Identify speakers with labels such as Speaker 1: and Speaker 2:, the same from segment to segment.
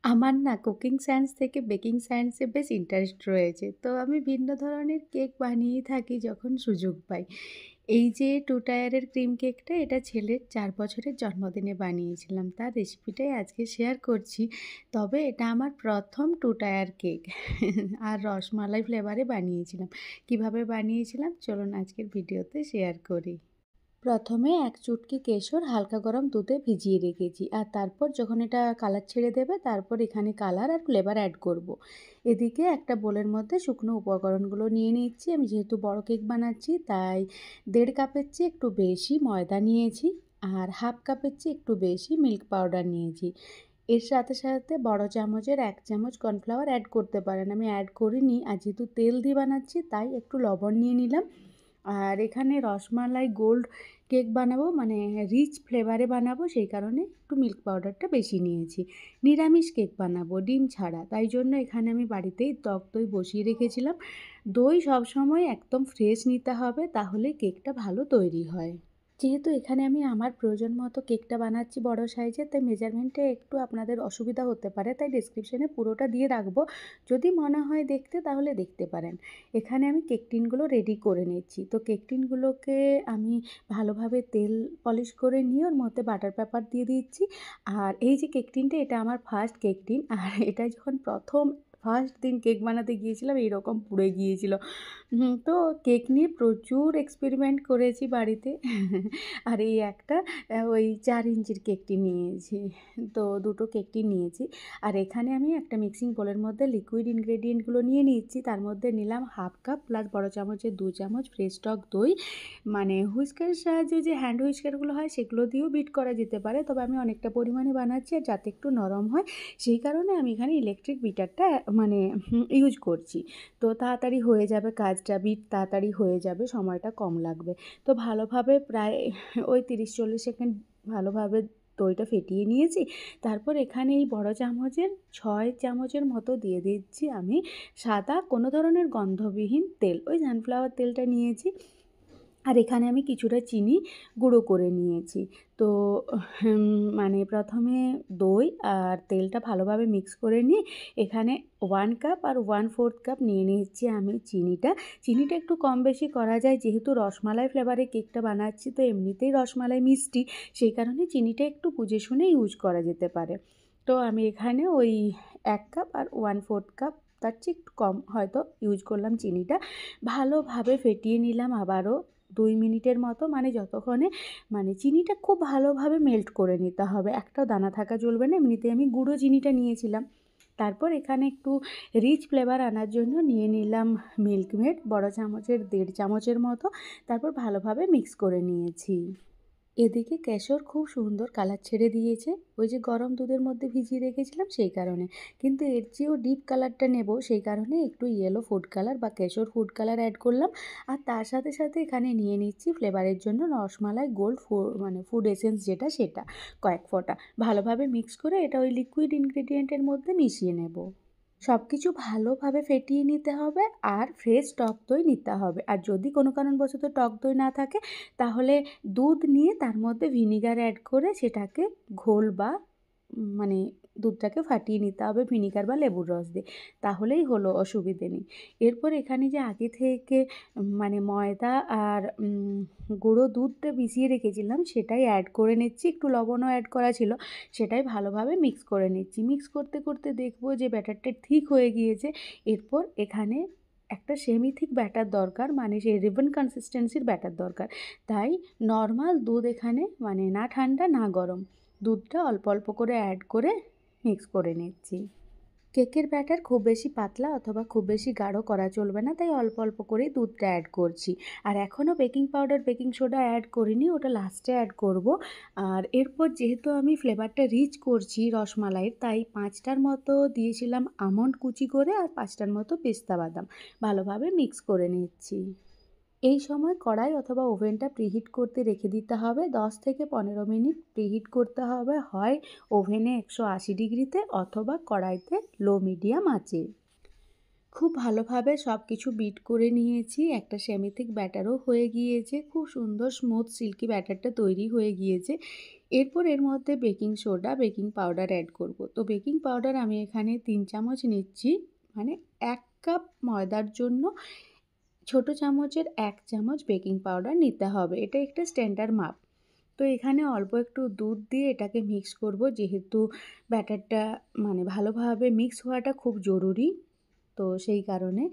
Speaker 1: আমার না cooking science থেকে বেকিং সায়েন্সে বেশ ইন্টারেস্ট রয়েছে। তো আমি ভিন্ন ধরনের কেক বানিয়েই থাকি যখন সুযোগ পাই। এই যে 2 টায়ারের ক্রিম কেকটা এটা ছেলের ৪ বছরের জন্মদিনে বানিয়েছিলাম। তার রেসিপিটাই আজকে শেয়ার করছি। তবে এটা আমার ১ম 2 টায়ার কেক আর রসমালাই ফ্লেভারে বানিয়েছিলাম। কিভাবে বানিয়েছিলাম চলুন আজকের ভিডিওতে শেয়ার করি। প্রথমে ১ চুটকি কেশর হালকা গরম দুধে ভিজিয়ে রেখেছি। আর তারপর যখন এটা কালার ছেড়ে দেবে তারপর এখানে কালার আর ফ্লেভার অ্যাড করব। এদিকে একটা বোলের মধ্যে শুকনো উপকরণগুলো নিয়ে নিচ্ছি। আমি যেহেতু বড় কেক বানাচ্ছি তাই ১.৫ কাপের চেয়ে একটু বেশি ময়দা নিয়েছি আর 1/2 কাপের চেয়ে একটু বেশি মিল্ক পাউডার নিয়েছি। এর সাথে সাথে বড় চামচের ১ চামচ কর্নফ্লাওয়ার অ্যাড করতে পারেন। আমি অ্যাড করিনি আর যেহেতু তেল দিয়ে বানাচ্ছি তাই একটু লবণ নিয়ে নিলাম। আর এখানে রসমালাই গোল্ড কেক বানাবো মানে রিচ ফ্লেভারে বানাবো সেই কারণে একটু মিল্ক পাউডারটা বেশি নিয়েছি। নিরামিষ কেক বানাবো ডিম ছাড়া, তাই জন্য এখানে আমি বাড়িতেই টক দই বসিয়ে রেখেছিলাম। দই সবসময় একদম ফ্রেশ নিতে হবে তাহলে কেকটা ভালো তৈরি হয়। যেহেতু এখানে আমি আমার প্রয়োজন মতো কেকটা বানাচ্ছি বড় সাইজের, তাই মেজারমেন্টে একটু আপনাদের অসুবিধা হতে পারে, তাই ডেসক্রিপশনে পুরোটা দিয়ে রাখবো। যদি মনে হয় দেখতে তাহলে দেখতে পারেন। এখানে আমি কেক টিনগুলো রেডি করে নিচ্ছি। তো কেক টিনগুলোকে আমি ভালোভাবে তেল পলিশ করে নিয়ে ওর মধ্যে বাটার পেপার দিয়ে দিচ্ছি। আর এই যে কেক টিনটা এটা আমার ফার্স্ট কেক টিন। আর এটা যখন ফার্স্ট দিন কেক বানাতে গিয়েছিলাম এইরকম পুড়ে গিয়েছিল। তো কেক নিয়ে প্রচুর এক্সপেরিমেন্ট করেছি বাড়িতে। আর এই একটা ওই ৪ ইঞ্চির কেকটি নিয়েছি। তো দুটো কেকটি নিয়েছি। আর এখানে আমি একটা মিক্সিং বোলের মধ্যে লিকুইড ইনগ্রেডিয়েন্টগুলো নিয়ে নিচ্ছি। তার মধ্যে নিলাম 1/2 কাপ প্লাস বড় চামচের ২ চামচ ফ্রেশ টক দই। মানে হুইস্কারের সাহায্যে যে হ্যান্ড হুইস্কারগুলো হয় সেগুলো দিয়েও বিট করা যেতে পারে। তবে আমি অনেকটা পরিমাণে বানাচ্ছি আর যাতে একটু নরম হয় সেই কারণে আমি এখানে ইলেকট্রিক বিটারটা মানে ইউজ করছি। তো তাড়াতাড়ি হয়ে যাবে কাজটা, বিট তাড়াতাড়ি হয়ে যাবে, সময়টা কম লাগবে। তো ভালোভাবে প্রায় ওই ৩০-৪০ সেকেন্ড ভালোভাবে দইটা ফেটিয়ে নিয়েছি। তারপর এখানে এই বড় চামচের ৬ চামচের মতো দিয়ে দিচ্ছি আমি সাদা কোনো ধরনের গন্ধবিহীন তেল। ওই সানফ্লাওয়ার তেলটা নিয়েছি। আর এখানে আমি কিছুটা চিনি গুঁড়ো করে নিয়েছি। তো মানে প্রথমে দই আর তেলটা ভালোভাবে মিক্স করে নিয়ে এখানে 1 কাপ আর 1/4 কাপ নিয়ে নিচ্ছি আমি চিনিটা। চিনিটা একটু কম বেশি করা যায় যেহেতু রসমালাই ফ্লেভারে কেকটা বানাচ্ছি তো এমনিতেই রসমালাই মিষ্টি, সেই কারণে চিনিটা একটু বুঝে শুনে ইউজ করা যেতে পারে। তো আমি এখানে ওই ১ কাপ আর 1/4 কাপ তার চেয়ে একটু কম হয়তো ইউজ করলাম চিনিটা। ভালোভাবে ফেটিয়ে নিলাম আবারও ২ মিনিটের মতো, মানে যতক্ষণে মানে চিনিটা খুব ভালোভাবে মেল্ট করে নিতে হবে। একটাও দানা থাকা চলবে না। এমনিতেই আমি গুঁড়ো চিনিটা নিয়েছিলাম। তারপর এখানে একটু রিচ ফ্লেভার আনার জন্য নিয়ে নিলাম মিল্ক মেড বড় চামচের ১.৫ চামচের মতো। তারপর ভালোভাবে মিক্স করে নিয়েছি। এদিকে কেশর খুব সুন্দর কালার ছেড়ে দিয়েছে। ওই যে গরম দুধের মধ্যে ভিজিয়ে রেখেছিলাম সেই কারণে। কিন্তু এর চেয়েও ডিপ কালারটা নেব সেই কারণে একটু ইয়েলো ফুড কালার বা কেশর ফুড কালার অ্যাড করলাম। আর তার সাথে সাথে এখানে নিয়ে নিচ্ছি ফ্লেভারের জন্য রসমালাই গোল্ড মানে ফুড এসেন্স যেটা সেটা কয়েক ফোঁটা। ভালোভাবে মিক্স করে এটা ওই লিকুইড ইনগ্রেডিয়েন্টের মধ্যে মিশিয়ে নেব। সব কিছু ভালোভাবে ফেটিয়ে নিতে হবে আর ফ্রেশ টক দই নিতে হবে। আর যদি কোনো কারণবশত টক দই না থাকে তাহলে দুধ নিয়ে তার মধ্যে ভিনিগার অ্যাড করে সেটাকে ঘোল বা মানে দুধটাকে ফাটিয়ে নিতে হবে ভিনিগার বা লেবুর রস দিয়ে। তাহলেই হলো, অসুবিধে নেই। এরপর এখানে যে আগে থেকে মানে ময়দা আর গুঁড়ো দুধটা মিশিয়ে রেখেছিলাম সেটাই অ্যাড করে নিচ্ছি। একটু লবণও অ্যাড করা ছিল। সেটাই ভালোভাবে মিক্স করে নিচ্ছি। মিক্স করতে করতে দেখব যে ব্যাটারটা ঠিক হয়ে গিয়েছে। এরপর এখানে একটা সেমি থিক ব্যাটার দরকার, মানে সেই রিবন কনসিস্টেন্সির ব্যাটার দরকার। তাই নরমাল দুধ এখানে মানে না ঠান্ডা না গরম, দুধটা অল্প অল্প করে অ্যাড করে মিক্স করে নিচ্ছি। কেকের ব্যাটার খুব বেশি পাতলা অথবা খুব বেশি গাঢ় করা চলবে না, তাই অল্প অল্প করেই দুধটা অ্যাড করছি। আর এখনও baking powder baking soda add করিনি, ওটা লাস্টে অ্যাড করব। আর এরপর যেহেতু আমি ফ্লেভারটা রিচ করছি রসমালাইয়ের, তাই ৫টার মতো দিয়েছিলাম আমন্ড কুচি করে আর ৫টার মতো পেস্তা বাদাম। ভালোভাবে মিক্স করে নিচ্ছি। এই সময় কড়াই অথবা ওভেনটা প্রিহিট করতে রেখে দিতে হবে। ১০ থেকে ১৫ মিনিট প্রিহিট করতে হবে, হয় ওভেনে ১৮০ ডিগ্রিতে অথবা কড়াইতে লো মিডিয়াম আঁচে। খুব ভালোভাবে সব কিছু বিট করে নিয়েছি। একটা সেমি থিক ব্যাটারও হয়ে গিয়েছে। খুব সুন্দর স্মুথ সিল্কি ব্যাটারটা তৈরি হয়ে গিয়েছে। এরপর এর মধ্যে baking soda, baking powder add করব। তো বেকিং পাউডার আমি এখানে 3 চামচ নিচ্ছি, মানে 1 কাপ ময়দার জন্য ছোট চামচের 1 চামচ বেকিং পাউডার নিতে হবে। এটা একটা স্ট্যান্ডার্ড মাপ। তো এখানে অল্প একটু দুধ দিয়ে এটাকে মিক্স করব, যেহেতু ব্যাটারটা মানে ভালোভাবে মিক্স হওয়াটা খুব জরুরি। তো সেই কারণে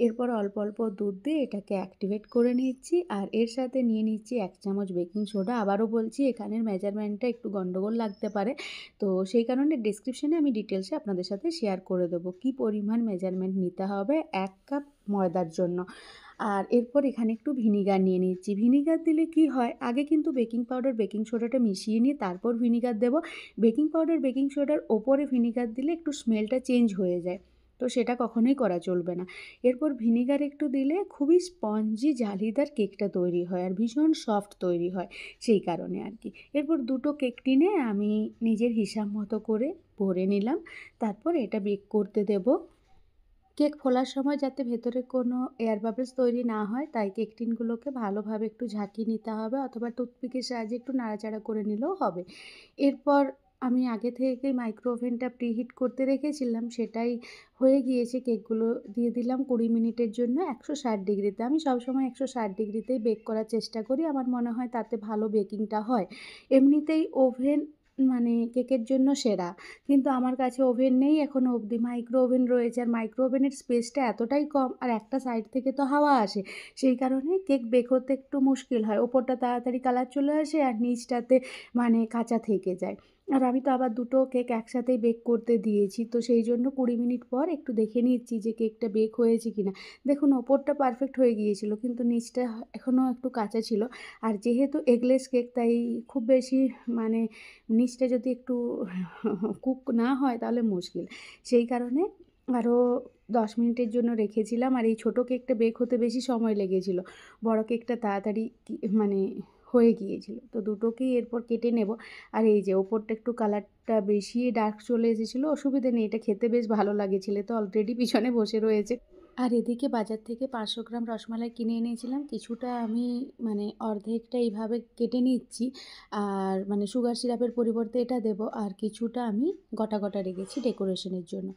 Speaker 1: এরপর অল্প অল্প দুধ দিয়ে এটাকে অ্যাক্টিভেট করে নিচ্ছি, আর এর সাথে নিয়ে নিচ্ছি 1 চামচ বেকিং সোডা। আবারও বলছি, এখানের মেজারমেন্টটা একটু গন্ডগোল লাগতে পারে, তো সেই কারণে ডেসক্রিপশনে আমি ডিটেলসে আপনাদের সাথে শেয়ার করে দেবো কী পরিমাণ মেজারমেন্ট নিতে হবে 1 কাপ ময়দার জন্য। আর এরপর এখানে একটু ভিনিগার নিয়ে নিচ্ছি। ভিনিগার দিলে কি হয়, আগে কিন্তু বেকিং পাউডার বেকিং সোডাটা মিশিয়ে নিয়ে তারপর ভিনিগার দেবো। বেকিং পাউডার বেকিং সোডার ওপরে ভিনিগার দিলে একটু স্মেলটা চেঞ্জ হয়ে যায়, তো সেটা কখনোই করা চলবে না। এরপর ভিনিগার একটু দিলে খুবই স্পঞ্জি জালিদার কেকটা তৈরি হয়, আর ভীষণ সফট তৈরি হয়, সেই কারণে আর কি। এরপর দুটো কেক টিনে আমি নিজের হিসাব মতো করে ভরে নিলাম, তারপর এটা বেক করতে দেবো। কেক ফোলার সময় যাতে ভেতরে কোনো এয়ার বাবলস তৈরি না হয়, তাই কেক টিনগুলোকে ভালোভাবে একটু ঝাঁকিয়ে নিতে হবে, অথবা টুথপিকের সাহায্যে একটু নাড়াচাড়া করে নিলেও হবে। এরপর আমি আগে থেকেই মাইক্রো ওভেনটা প্রিহিট করতে রেখেছিলাম, সেটাই হয়ে গিয়েছে। কেকগুলো দিয়ে দিলাম 20 মিনিটের জন্য 160 ডিগ্রিতে। আমি সবসময় 160 ডিগ্রিতেই বেক করার চেষ্টা করি, আমার মনে হয় তাতে ভালো বেকিংটা হয়। এমনিতেই ওভেন মানে কেকের জন্য সেরা, কিন্তু আমার কাছে ওভেন নেই এখনও অবধি। মাইক্রো ওভেন রয়েছে, আর মাইক্রো ওভেনের স্পেসটা এতটাই কম, আর একটা সাইড থেকে তো হাওয়া আসে, সেই কারণে কেক বেক হতে একটু মুশকিল হয়। ওপরটা তাড়াতাড়ি কালার চলে আসে, আর নিচটাতে মানে কাঁচা থেকে যায়। আর আমি তো আবার দুটো কেক একসাথেই বেক করতে দিয়েছি, তো সেই জন্য 20 মিনিট পর একটু দেখে নিচ্ছি যে কেকটা বেক হয়েছে কিনা। দেখুন, ওপরটা পারফেক্ট হয়ে গিয়েছিল, কিন্তু নিচটা এখনও একটু কাঁচা ছিল। আর যেহেতু এগলেস কেক, তাই খুব বেশি মানে নিচটা যদি একটু কুক না হয় তাহলে মুশকিল। সেই কারণে আরও 10 মিনিটের জন্য রেখেছিলাম, আর এই ছোটো কেকটা বেক হতে বেশি সময় লেগেছিল। বড় কেকটা তাড়াতাড়ি মানে হয়ে গিয়েছিল। তো দুটোকেই এরপর কেটে নেব। আর এই যে ওপরটা একটু কালারটা বেশি ডার্ক চলে এসেছিলো, অসুবিধে নেই, এটা খেতে বেশ ভালো লাগে। ছেলে তো অলরেডি পিছনে বসে রয়েছে। আর এদিকে বাজার থেকে 500 গ্রাম রসমালাই কিনে এনেছিলাম। কিছুটা আমি মানে অর্ধেকটা এইভাবে কেটে নিচ্ছি, আর মানে সুগার সিরাপের পরিবর্তে এটা দেবো, আর কিছুটা আমি গোটা গোটা রেখেছি ডেকোরেশনের জন্য।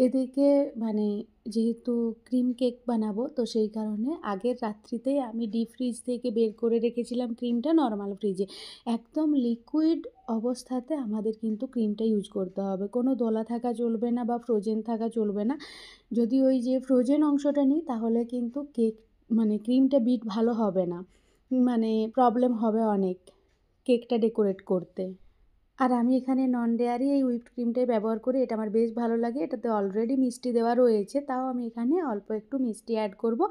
Speaker 1: এদিকে মানে যেহেতু ক্রিম কেক বানাবো, তো সেই কারণে আগের রাত্রিতেই আমি ডিপ ফ্রিজ থেকে বের করে রেখেছিলাম ক্রিমটা নর্মাল ফ্রিজে। একদম লিকুইড অবস্থাতে আমাদের কিন্তু ক্রিমটা ইউজ করতে হবে, কোনো দোলা থাকা চলবে না বা ফ্রোজেন থাকা চলবে না। যদি ওই যে ফ্রোজেন অংশটা নিই, তাহলে কিন্তু কেক মানে ক্রিমটা বিট ভালো হবে না, মানে প্রবলেম হবে অনেক কেকটা ডেকোরেট করতে। আর আমি এখানে নন ডেয়ারি এই হুইপড ক্রিমটাই ব্যবহার করি, এটা আমার বেশ ভালো লাগে। এটাতে অলরেডি মিষ্টি দেওয়া রয়েছে, তাও আমি এখানে অল্প একটু মিষ্টি অ্যাড করব।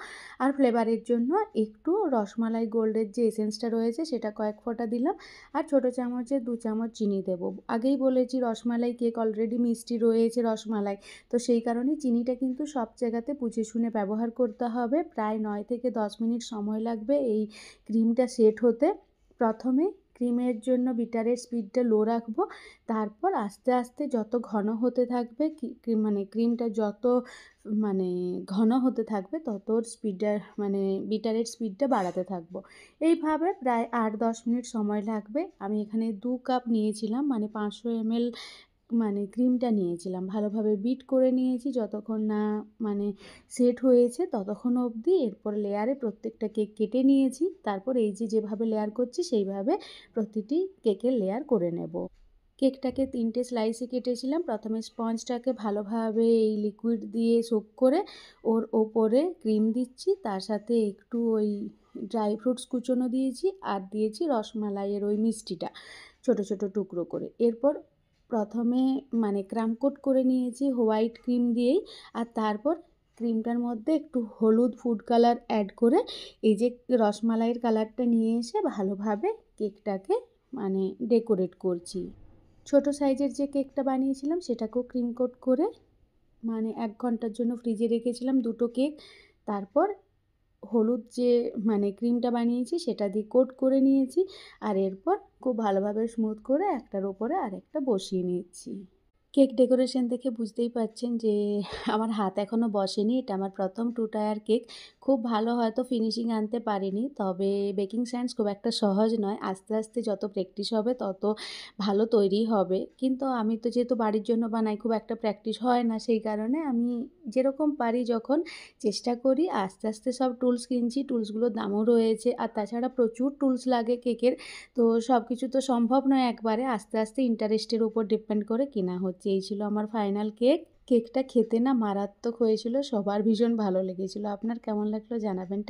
Speaker 1: আর ফ্লেভারের জন্য একটু রসমালাই গোল্ডের যে এসেন্সটা রয়েছে সেটা কয়েক ফোঁটা দিলাম, আর ছোটো চামচে 2 চামচ চিনি দেবো। আগেই বলেছি রসমালাই কেক অলরেডি মিষ্টি রয়েছে রসমালাই, তো সেই কারণে চিনিটা কিন্তু সব জায়গাতে বুঝে শুনে ব্যবহার করতে হবে। প্রায় 9 থেকে 10 মিনিট সময় লাগবে এই ক্রিমটা সেট হতে। প্রথমে ক্রিমের জন্য বিটারের স্পিডটা লো রাখবো, তারপর আস্তে আস্তে যত ঘন হতে থাকবে মানে ক্রিমটা যত মানে ঘন হতে থাকবে, তত স্পিডটা মানে বিটারের স্পিডটা বাড়াতে থাকবো। এইভাবে প্রায় 8-10 মিনিট সময় লাগবে। আমি এখানে 2 কাপ নিয়েছিলাম, মানে 500 ml মানে ক্রিমটা নিয়েছিলাম। ভালোভাবে বিট করে নিয়েছি যতক্ষণ না মানে সেট হয়েছে ততক্ষণ অবধি। এরপর লেয়ারে প্রত্যেকটা কেক কেটে নিয়েছি। তারপর এই যে যেভাবে লেয়ার করছি সেইভাবে প্রতিটি কেকের লেয়ার করে নেব। কেকটাকে 3টে স্লাইসে কেটেছিলাম। প্রথমে স্পঞ্জটাকে ভালোভাবে এই লিকুইড দিয়ে সোক করে ওর ওপরে ক্রিম দিচ্ছি, তার সাথে একটু ওই ড্রাই ফ্রুটস কুচোনো দিয়েছি, আর দিয়েছি রসমালাইয়ের ওই মিষ্টিটা ছোট ছোট টুকরো করে। এরপর প্রথমে মানে ক্রাম কোট করে নিয়েছি হোয়াইট ক্রিম দিয়েই, আর তারপর ক্রিমটার মধ্যে একটু হলুদ ফুড কালার অ্যাড করে এই যে রসমালাইয়ের কালারটা নিয়ে এসে ভালোভাবে কেকটাকে মানে ডেকোরেট করছি। ছোট সাইজের যে কেকটা বানিয়েছিলাম সেটাকেও ক্রিম কোট করে মানে 1 ঘন্টার জন্য ফ্রিজে রেখেছিলাম দুটো কেক। তারপর হলুদ যে মানে ক্রিমটা বানিয়েছি সেটা দিয়ে কোট করে নিয়েছি, আর এরপর খুব ভালোভাবে স্মুথ করে একটার ওপরে আরেকটা বসিয়ে নিচ্ছি। কেক ডেকোরেশন দেখে বুঝতেই পারছেন যে আমার হাত এখনও বসেনি। এটা আমার ১ম 2 টায়ার কেক। খুব ভালো হয়তো ফিনিশিং আনতে পারিনি। তবে বেকিং সায়েন্স খুব একটা সহজ নয়। আস্তে, আস্তে যত প্র্যাকটিস হবে তত ভালো তৈরি হবে। কিন্তু আমি তো যেহেতু বাড়ির জন্য বানাই খুব একটা প্র্যাকটিস হয় না। সেই কারণে আমি যেরকম পারি যখন চেষ্টা করি আস্তে, আস্তে সব টুলস কিনছি। টুলসগুলোর দামও রয়েছে। আর তাছাড়া প্রচুর টুলস লাগে কেকের। তো সবকিছু তো সম্ভব নয় একবারে। আস্তে, আস্তে ইন্টারেস্টের উপর ডিপেন্ড করে কেনা হচ্ছে। এই ছিল আমার ফাইনাল কেক। কেকটা খেতে না মারাত্মক হয়েছিল। সবার ভীষণ ভালো লেগেছিল। আপনার কেমন লাগলো জানাবেন।